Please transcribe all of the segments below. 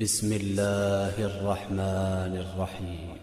بسم الله الرحمن الرحيم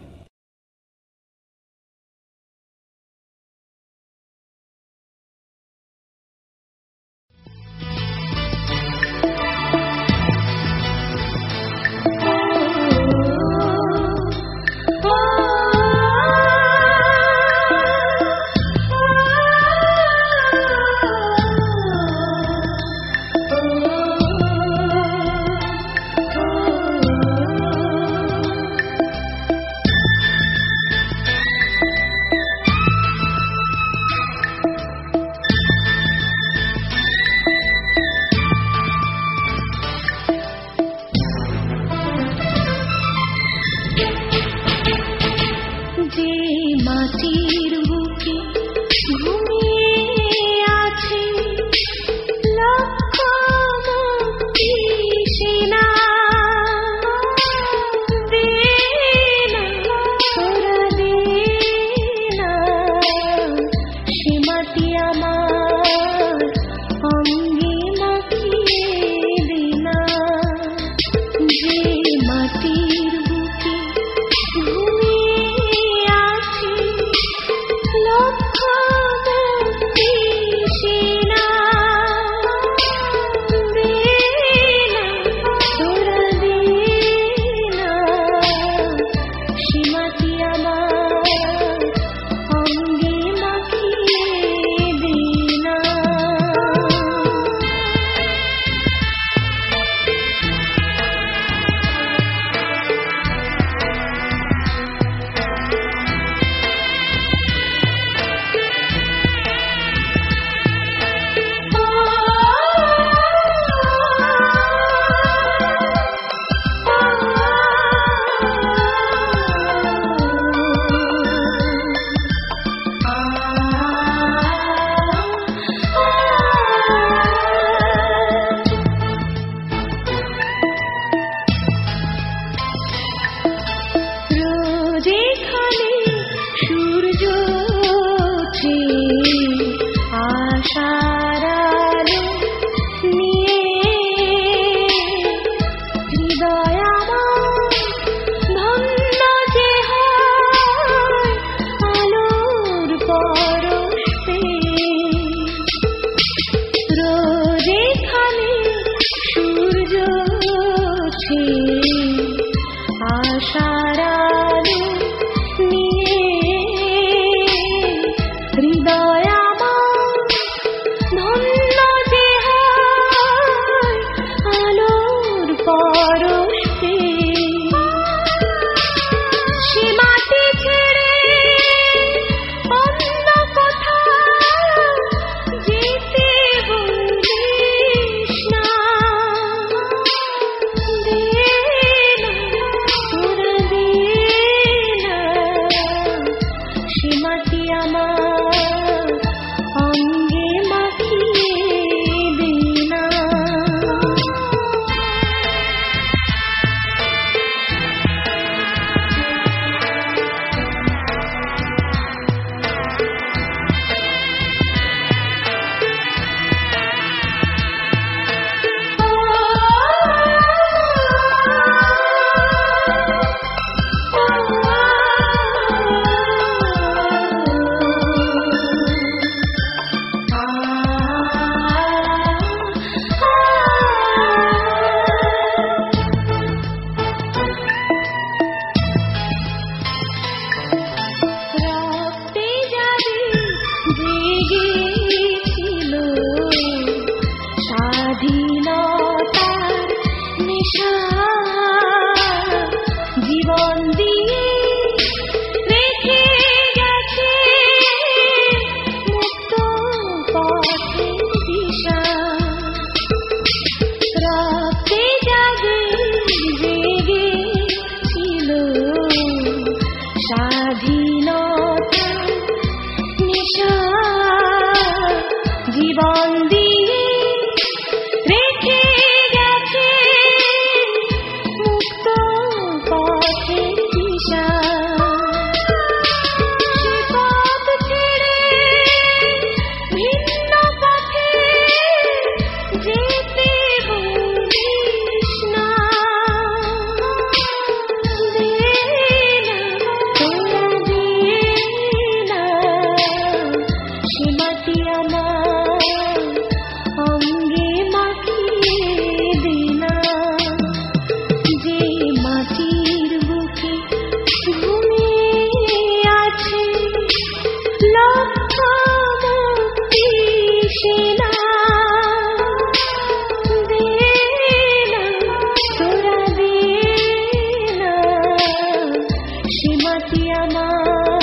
মাটি আমার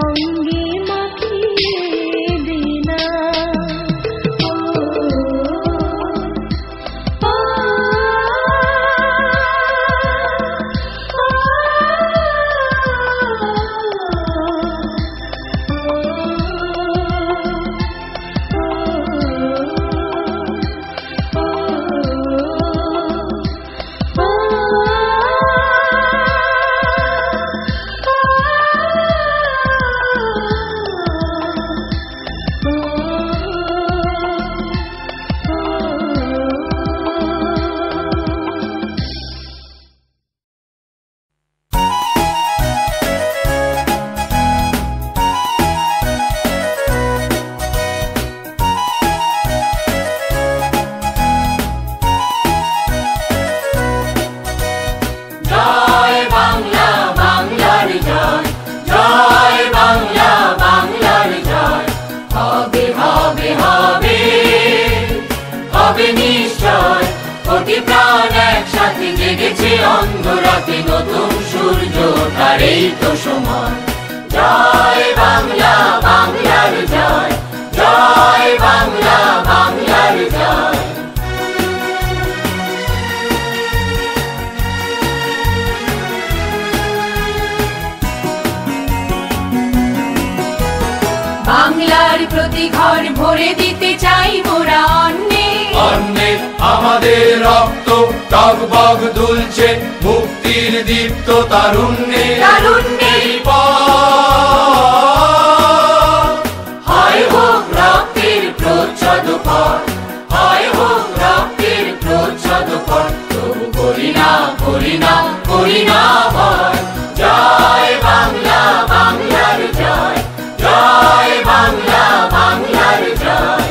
অঙ্গে মাখিয়ে দে না। নতুন সূর্য তারেই তো সময়। জয় বাংলা, বাংলার জয়, জয় বাংলা, বাংলার জয়। বাংলার প্রতি ঘর ভরে দিতে চাই মোরা অন্নে অন্নে আমাদের রক্ত টগবগ দুলছে মুক্তির দীপ্ত তারুণ্যে তারুণ্যে। হয় হোক রক্তের প্রচ্ছদ পথ, হয় হোক রক্তের প্রচ্ছদ পথ, তবু করি না করি না করি না ভয়। জয় বাংলা, বাংলার জয়, জয় বাংলা, বাংলার জয়।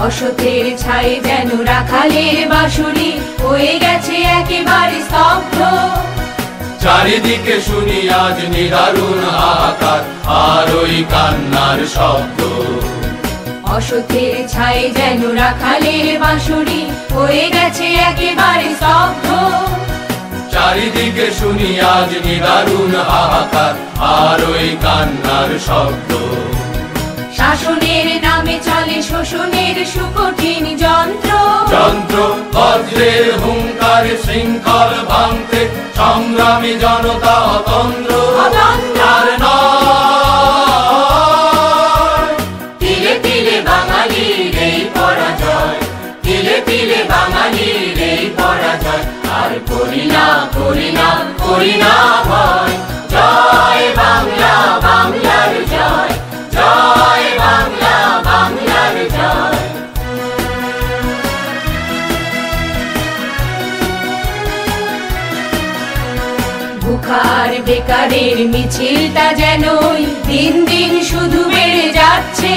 অসতের ছাই যেন রাখালের বাঁশুরি হয়ে গেছে একেবারে স্তব্ধ। চারিদিকে শুনি আজ নিদারুণ হাহাকার আর ওই কান্নার শব্দ। অসতের ছাই যেন রাখালের বাঁশুরি হয়ে গেছে একেবারে স্তব্ধ। চারিদিকে শুনি আজ নিদারুণ হাহাকার আর ওই কান্নার শব্দ। শাসনের নামে চলে শোষণের সুকঠিন যন্ত্র যন্ত্র। বজ্রের হুঙ্কার শৃঙ্খল ভাঙতে সংগ্রামী জনতা অতন্দ্র অতন্ত্র নয়। তিলে তিলে বাঙালির এই পরাজয়, তিলে তিলে বাঙালির এই পরাজয়। আর করি না করি না করি না ভয়। জয় বাংলা, বাংলার জয়, জয় বাংলা, বাংলার জয়। বুখার বেকারের মিছিলটা যেন দিন দিন শুধু বেড়ে যাচ্ছে।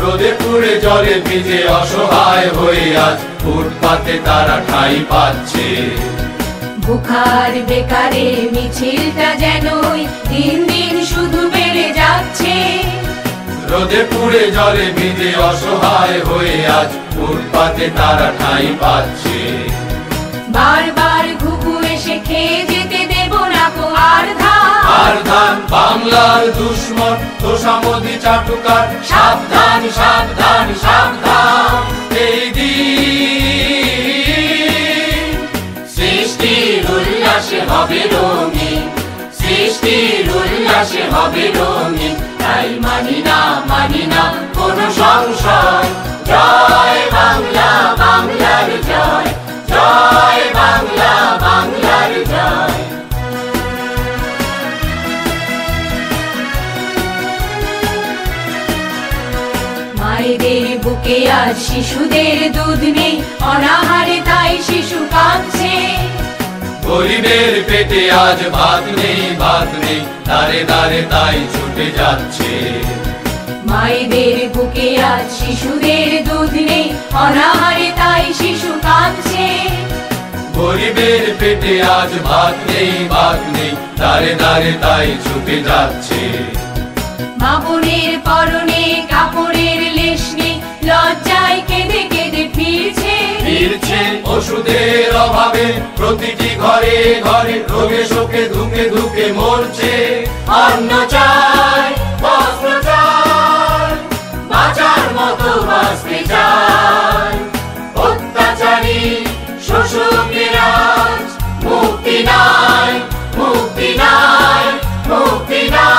রোদে পুড়ে জলে ভিজে অসহায় হয়ে আজ ফুটপাতে তারা ঠাঁই পাচ্ছে। বুখার বেকারের মিছিলটা যেন দিন দিন শুধু বেড়ে যাচ্ছে। রোদে পুড়ে জলে ভিজে অসহায় হয়ে আজ ফুটপাতে তারা ঠাঁই পাচ্ছে। বারবার ঘুঘু এসে খেয়ে যেতে দেব না কো আর ধান। বাংলার দুশ্মন তোষামোদি চাটুকার সাবধান সাবধান সাবধান। এই দিন সৃষ্টির উল্লাসে হবে রঙিন, সৃষ্টির উল্লাসে হবে রঙিন। তাই মানি না মানি না কোনো সংশয়। জয় বাংলা, বাংলার জয়, জয় বাংলা, বাংলার জয়। মায়েদের বুকে আজ শিশুদের দুধ নেই অনাহারে, তাই শিশু কাঁদছে। গরিবের পেটে আজ ভাত নেই ভাত নেই, দাঁড়ে দাঁড়ে তাই ছুটে যাচ্ছে। মায়েদের বুকে আজ শিশুদের দুধ নেই অনাহারে, তাই শিশু কাঁদছে। গরিবের পেটে আজ ভাত নেই ভাত নেই, দাঁড়ে দাঁড়ে তাই ছুটে যাচ্ছে। মা বোনের পরনে কাপড়ের লেশ নেই, লজ্জায় কেঁদে কেঁদে ফিরছে। দুধের অভাবে প্রতিটি ঘরে ঘরে রোগে শোকে ধুকে ধুকে মরছে। অন্ন চাই, বস্ত্র চাই, বাঁচার মতো বাঁচতে চাই। অত্যাচারী শোষকেরা আজ মুক্তি নাই, মুক্তি নাই, মুক্তি নাই।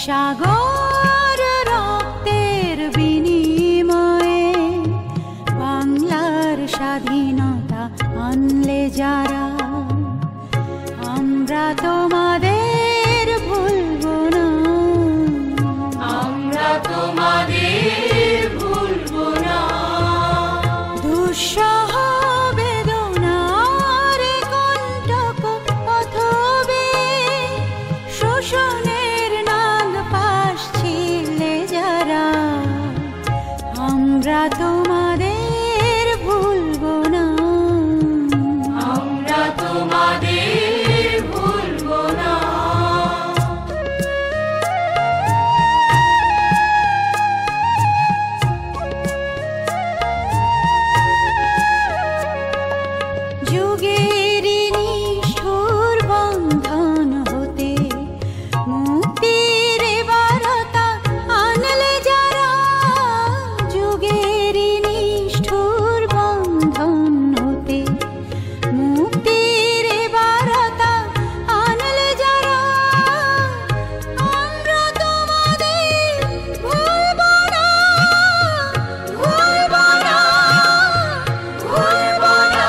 সাগর রক্তের বিনিময়ে বাংলার স্বাধীনতা আনলে যারা, আমরা তোমাদের ভুলবো না, আমরা তোমাদের ভুলবো না। দুঃসহ বেদনার কণ্টক পথবে শোষণের নাগ পাশ ছিলে যারা, আমরা তোমাদের ভুলবো না, আমরা তোমাদের ভুলবো না। যুগের নিষ্ঠুর বন্ধন হতে মুক্তির বারতা আনলে যারা, যুগের নিষ্ঠুর বন্ধন হতে মুক্তির বারতা আনলে যারা, আমরা তোমাদের ভুলবো না, ভুলবো না, ভুলবো না।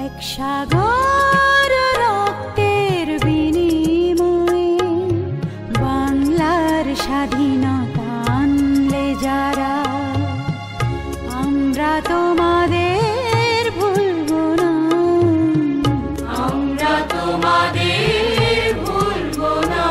এক সাগর রক্তের বিনিময়ে বাংলার স্বাধীনতা আনলে যারা, আমরা তোমাদের ভুলবো না, আমরা তোমাদের ভুলবো না।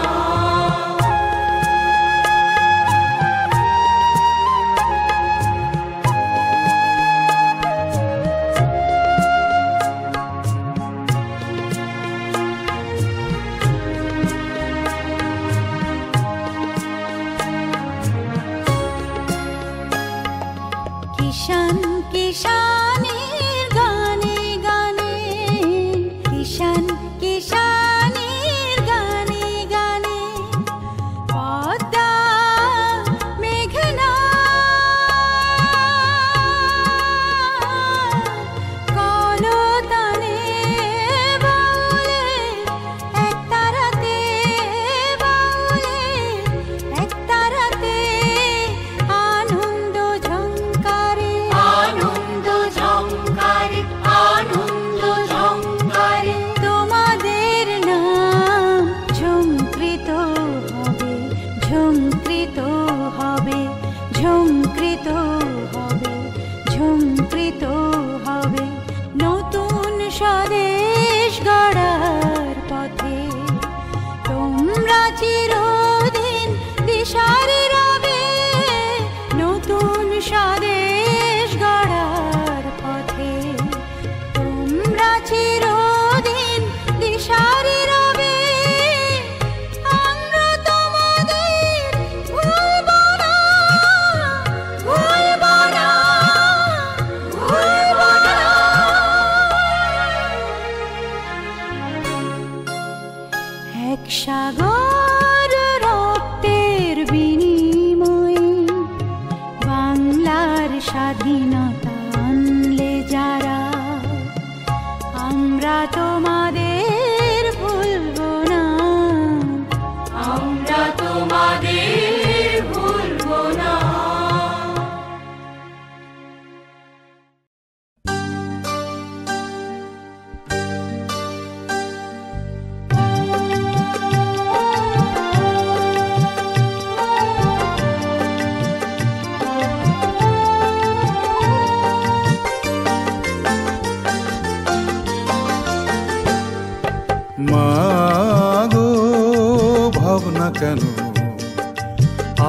কেন?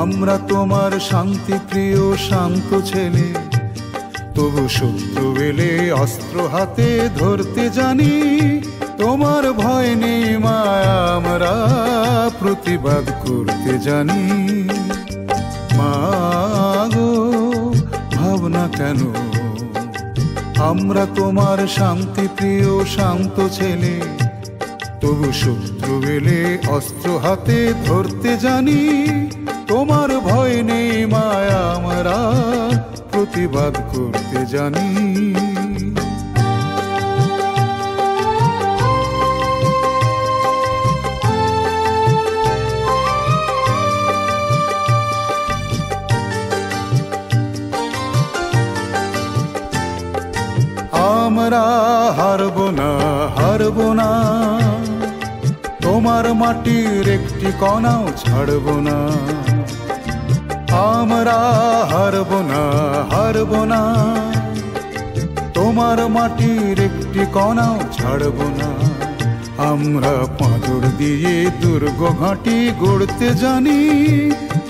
আমরা তোমার শান্তি প্রিয় শান্ত ছেলে, তবু শত্রু এলে অস্ত্র হাতে ধরতে জানি। তোমার ভয় নেই মায়া, আমরা প্রতিবাদ করতে জানি। মা গো ভাবনা কেন? আমরা তোমার শান্তি প্রিয় শান্ত ছেলে, তবু শত্রু এলে অস্ত্র হাতে ধরতে জানি। তোমার ভয় নেই মায়া, আমরা প্রতিবাদ করতে জানি। আমরা হারব না, হারব না, তোমার মাটির একটি কণাও ছাড়ব না। আমরা হারব না, হারব না, তোমার মাটির একটি কণাও ছাড়ব না। আমরা পাঁজর দিয়ে দুর্গ ঘাঁটি গড়তে জানি।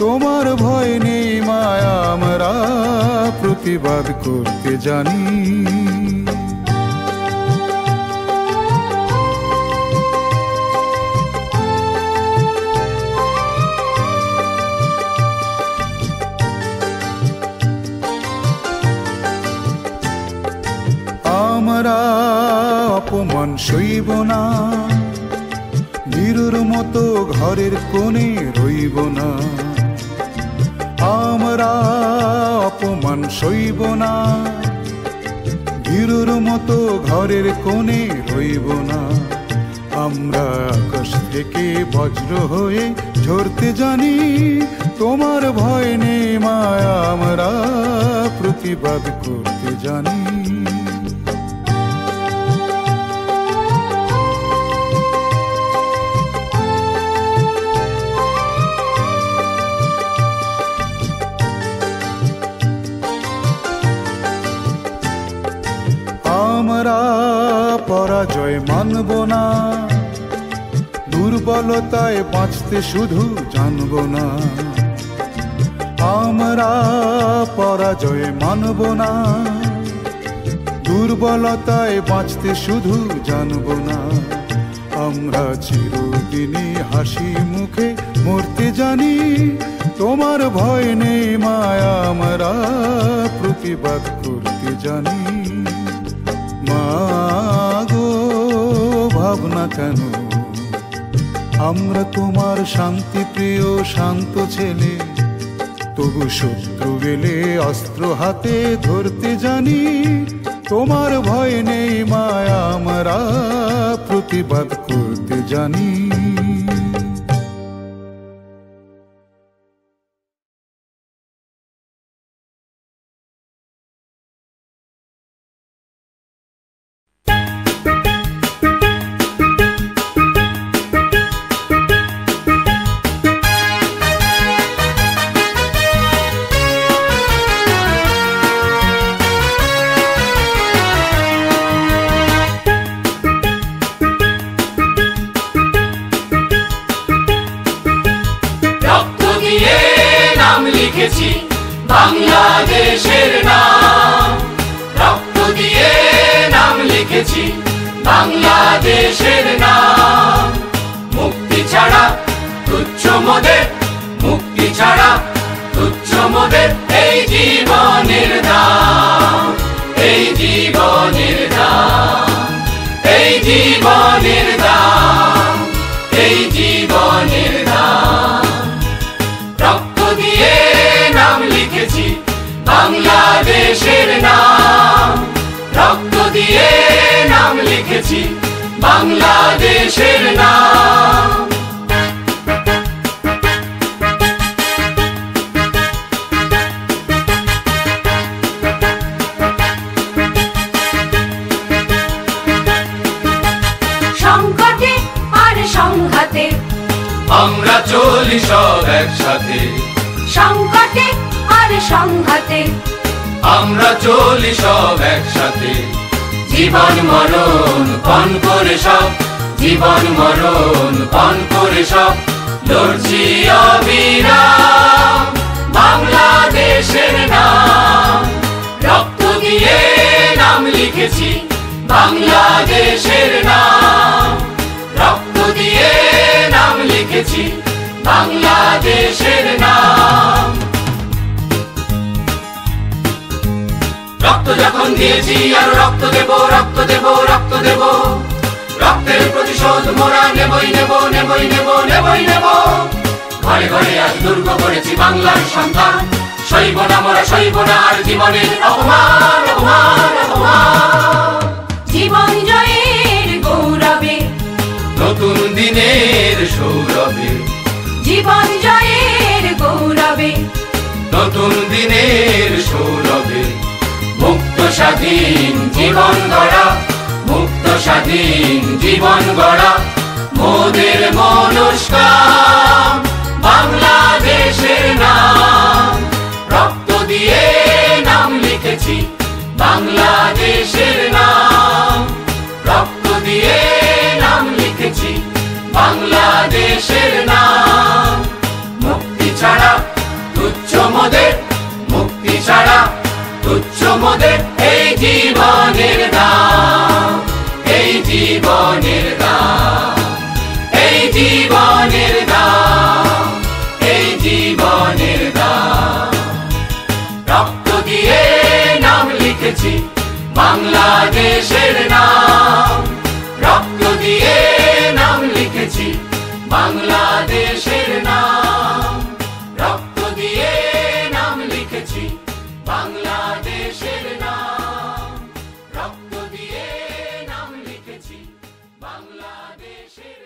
তোমার ভয় নেই মায়া, আমরা প্রতিবাদ করতে জানি। আমরা অপমান সইব না, বীরুর মতো ঘরের কোণে রইব না। আমরা অপমান সইব না, বীরুর মতো ঘরের কোণে রইব না। আমরা আকাশ থেকে বজ্র হয়ে ঝরতে জানি। তোমার ভয় নেই মায়া, আমরা প্রতিবাদ করতে জানি। আমরা পরাজয় মানব না, দুর্বলতায় বাঁচতে শুধু জানব না। আমরা পরাজয় মানব না, দুর্বলতায় বাঁচতে শুধু জানব না। আমরা চিরদিনই হাসি মুখে মরতে জানি। তোমার ভয় নেই মায়া, আমরা প্রতিবাদ করতে জানি। মা গো ভাবনা কেন? আমরা তোমার শান্তি প্রিয় শান্ত ছেলে, তবু শত্রু এলে অস্ত্র হাতে ধরতে জানি। তোমার ভয় নেই মায়া, আমরা প্রতিবাদ করতে জানি। বাংলাদেশের নাম, রক্ত দিয়ে নাম লিখেছি বাংলাদেশের নাম। মুক্তি ছাড়া তুচ্ছ মোদের, মুক্তি ছাড়া তুচ্ছ মোদের এই জীবনের দাম, এই জীবনের দাম, এই জীবনের দাম, এই জীবনের দাম। রক্ত দিয়ে নাম লিখেছি বাংলাদেশের নাম, রক্ত দিয়ে নাম লিখেছি বাংলাদেশের নাম। সংকটে আর সংঘাতে আমরা চলি সব একসাথে, সংকটে আর সংঘাতে আমরা চলি সব একসাথে। জীবন মরণ পণ করে সব, জীবন মরণ পণ করে সব, লড়ছি অবিরাম বাংলাদেশের নাম, রক্ত দিয়ে নাম লিখেছি বাংলাদেশের নাম, রক্ত দিয়ে নাম লিখেছি বাংলাদেশের নাম। রক্ত যখন দিয়েছি আর রক্ত দেব, রক্ত দেব, রক্ত দেব, রক্তের প্রতিশোধ মোরা নেবই নেব, নেবই নেব, নেবই নেব। ঘরে ঘরে আজ দুর্গ করেছি বাংলার সন্তান, সইব না মোরা, সইব না আর জীবনের অপমান, অপমান, অপমান। জীবন জয়ের গৌরবে, নতুন দিনের সৌরভে, জীবন জয়ের গৌরবে, নতুন দিনের সৌরভে, মুক্ত স্বাধীন জীবন গড়া, মুক্ত স্বাধীন জীবন গড়া মোদের মনস্কাম বাংলাদেশের নাম, রক্ত দিয়ে নাম লিখেছি বাংলাদেশের নাম, রক্ত দিয়ে নাম লিখেছি বাংলাদেশের নাম। মুক্তি ছাড়া তুচ্ছ মোদের, মুক্তি ছাড়া তুচ্ছ মোদের এই জীবনের দাম, এই জীবনের দাম, এই জীবনের দাম, এই জীবনের দাম। রক্ত দিয়ে নাম লিখেছি বাংলাদেশের নাম, রক্ত দিয়ে নাম লিখেছি বাংলাদেশের নাম, রক্ত দিয়ে নাম লিখেছি বাংলাদেশের নাম, রক্ত দিয়ে নাম লিখেছি বাংলাদেশের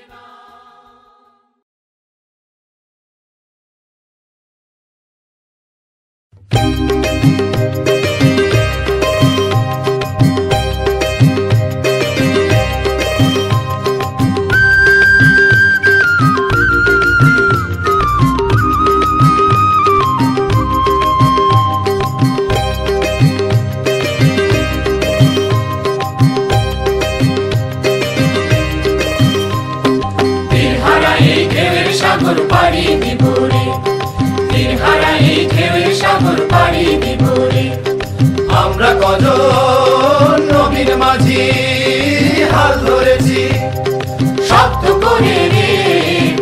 সাগর পাড়ি দিব রে, তীর হারাই ঢেউয়ের সাগর পাড়ি দিব রে। আমরা কজন নবীর মাঝি হাল ধরেছি শব্দ করে রে,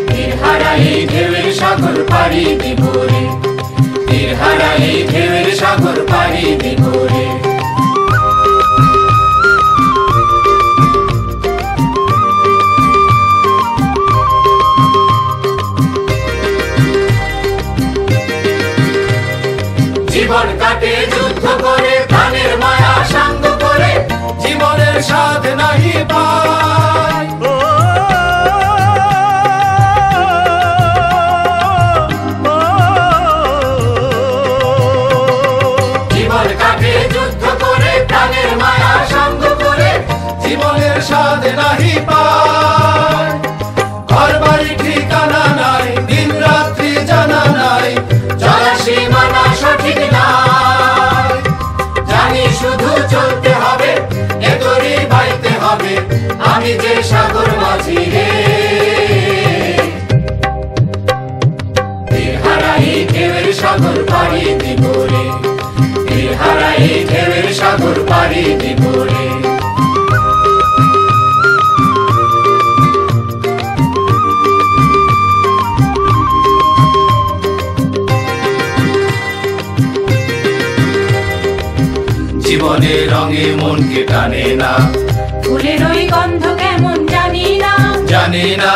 তীর হারাই ঢেউয়ের সাগর পাড়ি দিব রে, তীর হারাই ঢেউয়ের সাগর পাড়ি দিব রে। জীবন কাটে যুদ্ধ করে, প্রাণের মায়া সাঙ্গ করে, জীবনের স্বাদ নাহি পায়। জীবন কাটে যুদ্ধ করে, প্রাণের মায়া সাঙ্গ করে, জীবনের স্বাদ নাহি পায়। ঘর বাড়ি ঠিকানা নাই, দিন রাত্রি জানা নাই, চলা সীমানা সঠিক নাই। জানি শুধু চলতে হবে, এতরি বাইতে হবে, আমি যে সাগর মাঝি রে। তীর হারাই ঢেউয়ের সাগর পাড়ি দিব রে, তীর হারাই ঢেউয়ের সাগর পাড়ি দিব রে। জীবনের রঙে মনকে টানে না, ফুলের ওই গন্ধ কেমন জানি না, জানি না,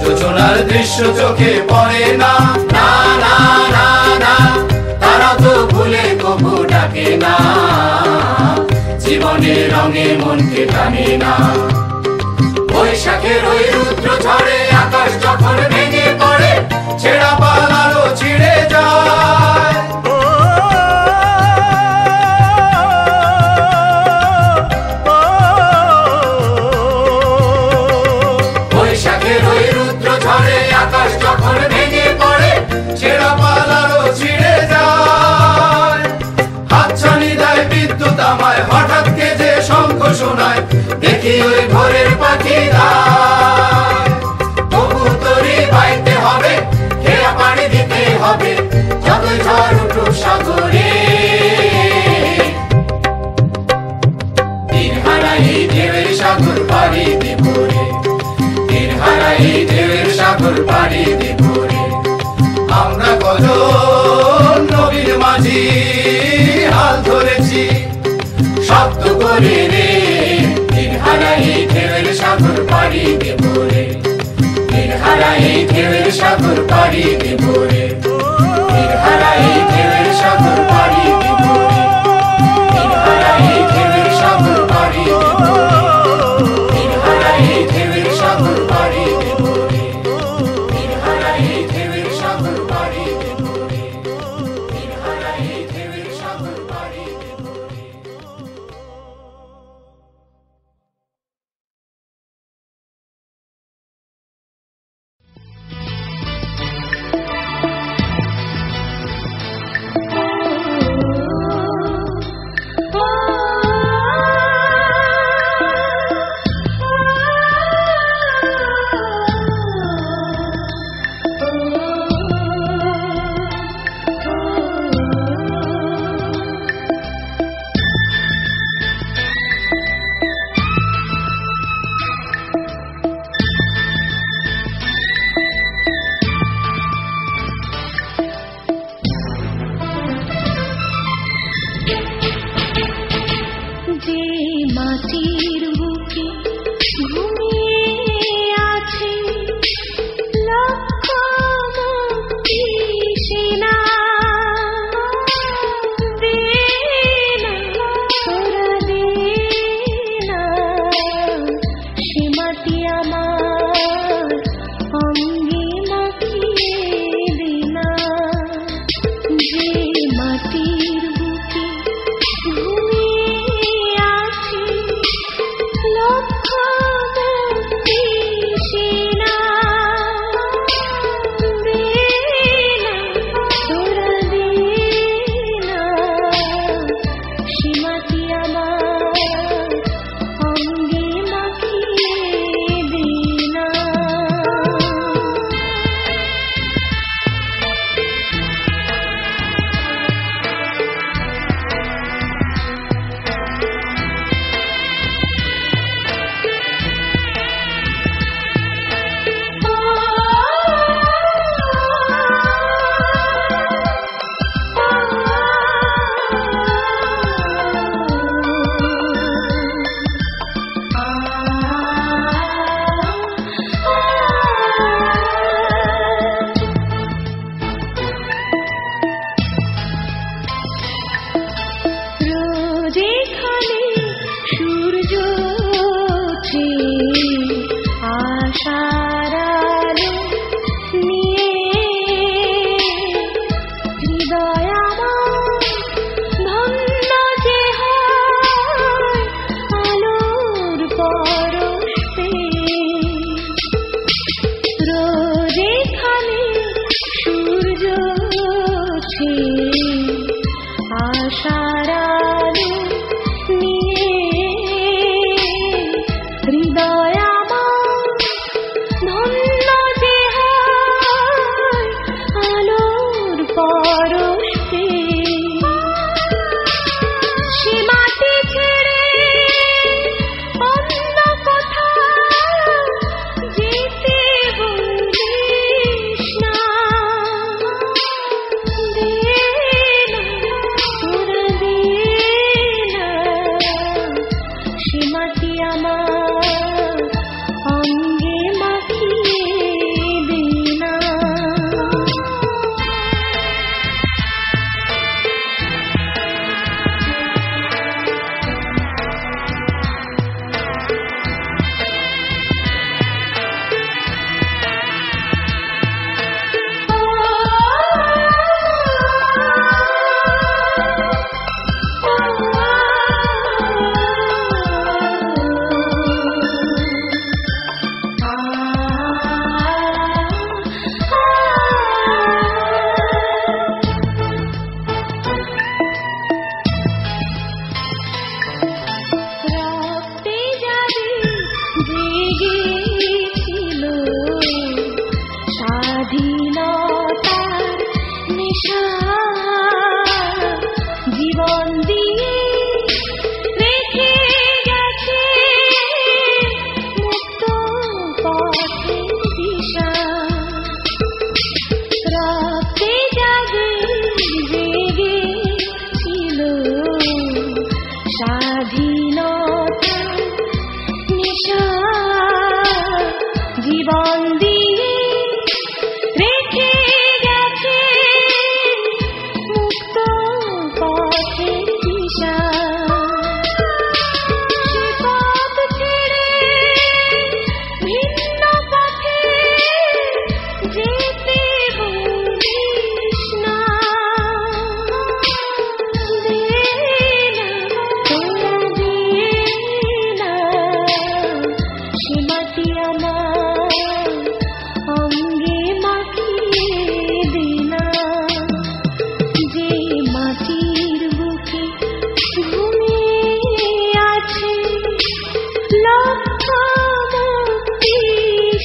যোজনার দৃশ্য চোখে পড়ে না, না না না না, তারা তো ভুলে কবু ডাকে না। জীবনের রঙে মনকে টানে না, বৈশাখের ওই রুদ্র ঝড়ে আকাশ যখন ভেঙে পড়ে, ছেঁড়া পালারও ছিঁড়ে যায়। বৈশাখের ওই রুদ্র ঝড়ে আকাশ যখন ভেঙে পড়ে, ছেঁড়া পালারও ছিঁড়ে যায়। হাতছানি দেয় বিদ্যুৎ আমায়, হঠাৎ কে যে শঙ্খ শোনায়, দেখি ওই ভোরের পাখি গায়। তবু তরি বাইতে হবে, এই ঢেউয়ের সাগর পাড়ি দেব রে, তীর হারা এই ঢেউয়ের সাগর পাড়ি দেব রে। আমরা কজন নবীর মাঝি হাল ধরেছি শব্দ করে রে, তীর হারা এই ঢেউয়ের সাগর পাড়ি দেব রে, তীর হারা এই ঢেউয়ের সাগর পাড়ি দেব রে, তীর হারা এই ঢেউয়ের সাগর পাড়ি দেব রে, তীর হারা এই ঢেউয়ের সাগর পাড়ি দেব রে, তীর হারা এই ঢেউয়ের সাগর পাড়ি দেব রে, তীর হারা এই ঢেউয়ের সাগর পাড়ি দেব রে, তীর হারা এই ঢেউয়ের সাগর পাড়ি দেব রে।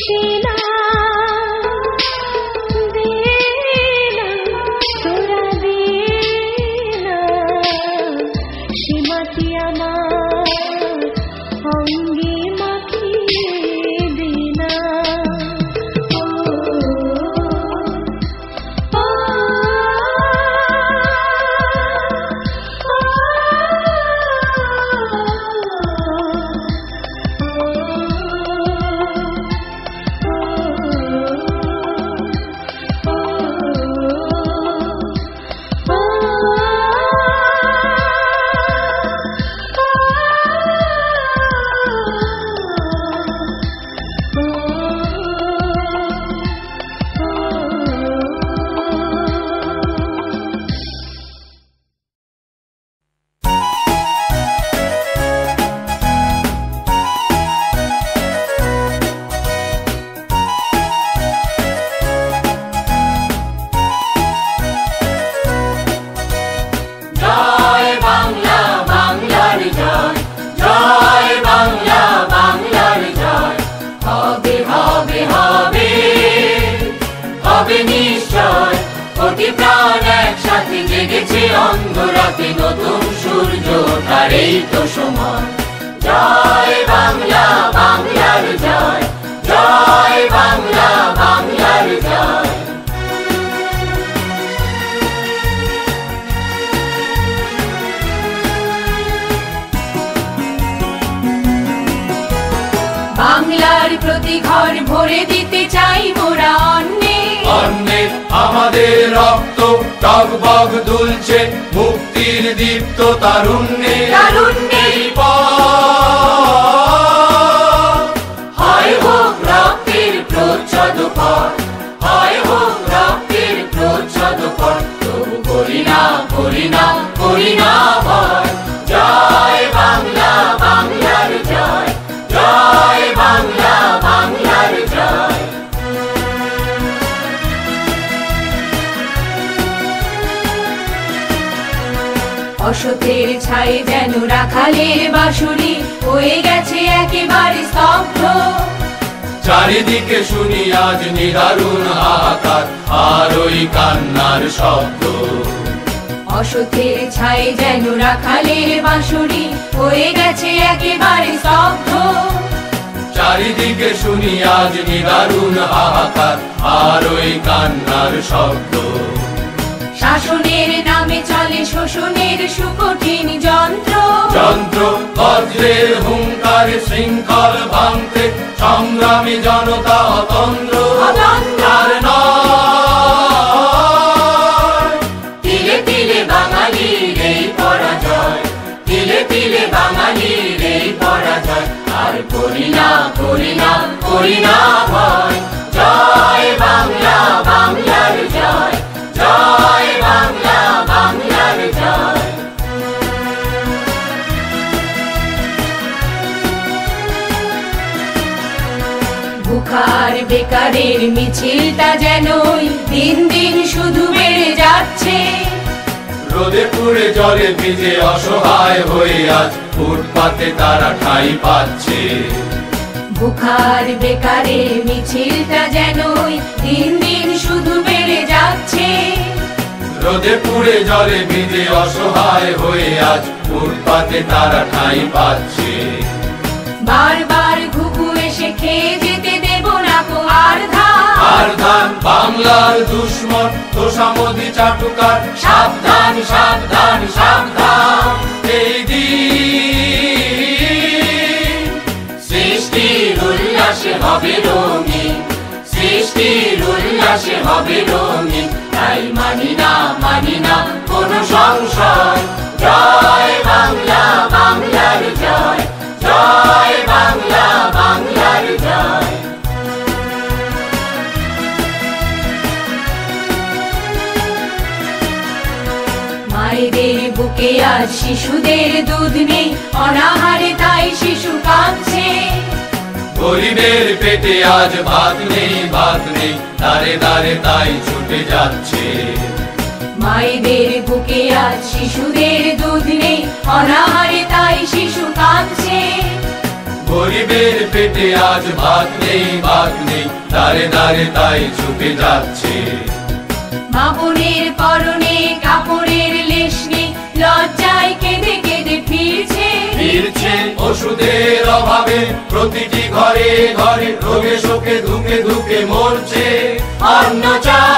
সেনা দে না তোরা দে না সে মাটি আমার অঙ্গে মাখিয়ে দে না অন্ধরাতে নতুন সূর্য ওঠার এই তো সময় জয় বাংলা বাংলার জয় জয় বাংলা বাংলার জয় বাংলার প্রতি ঘর ভরে দিতে চাই মোরা অন্নে অন্নে আমাদের রক্ত টগবগ দুলছে মুক্তির দীপ্ত তারুণ্যে তারুণ্যে হয় হোক রক্তের প্রচ্ছদ পথ হয় হোক রক্তের প্রচ্ছদ পথ তবু করি না করি না করি না ভয় জয় বাংলা বাংলার জয় জয় বাংলা বাংলার জয় অসতের ছাই যেন রাখালের বাঁশুরি হয়ে গেছে একেবারে স্তব্ধ চারিদিকে শুনি আজ নিদারুণ হাহাকার আর ওই কান্নার শব্দ অসতের ছাই যেন রাখালের বাঁশুরি হয়ে গেছে একেবারে স্তব্ধ চারিদিকে শুনি আজ নিদারুণ হাহাকার আর ওই কান্নার শব্দ শাসনের নামে চলে শোষণের সুকঠিন যন্ত্র যন্ত্র বজ্রের হুঙ্কার শৃঙ্খল ভাঙতে সংগ্রামী জনতা অতন্ত্র অতন্ত্র নয় তিলে তিলে বাঙালির এই পরাজয় তিলে তিলে বাঙালির এই পরাজয় আর করি না করি না করি না ভয় জয় বাংলা বাংলার জয় জয় বাংলা বাংলার জয় বুখার বেকারের মিছিলটা যেনই দিন দিন শুধু বেড়ে যাচ্ছে রোদে পুড়ে জলে ভিজে অসহায় হয়ে আজ ফুটপাতে তারা ঠাঁই পাচ্ছে বুখার বেকারের মিছিলটা যেনই দিন দিন শুধু বেড়ে যাচ্ছে রোদে পুড়ে জলে ভিজে অসহায় হয়ে আজ ফুটপাতে তারা ঠাঁই পাচ্ছে বারবার ঘুঘু এসে খেয়ে যেতে দেব না কো আর ধান বাংলার দুশ্মন তোষামোদি চাটুকার সাবধান সাবধান সাবধান এই দিন সৃষ্টির উল্লাসে হবে রঙিন সৃষ্টির উল্লাসে হবে রঙিন তাই মানি না কোনো সংশয় জয় বাংলা বাংলার জয় জয় বাংলা বাংলার জয় মায়েদের বুকে আজ শিশুদের দুধ নেই অনাহারে তাই শিশু কাঁদছে গরিবের পেটে আজ ভাত নেই দাঁড়ে দাঁড়ে তাই ছুটে যাচ্ছে মায়েদের বুকে আজ শিশুদের দুধ নেই অনাহারে তাই শিশু কাঁদছে গরিবের পেটে আজ ভাত নেই, ভাত নেই, দাঁড়ে দাঁড়ে তাই ছুটে যাচ্ছে। মা বোনের পরনে কাপড়ের লেশ নেই, লজ্জায় কেঁদে কেঁদে ফিরছে, ফিরছে। ওষুধের অভাবে প্রতিটি ঘরে ঘরে রোগে শোকে ধুকে ধুকে মরছে। অন্ন চাল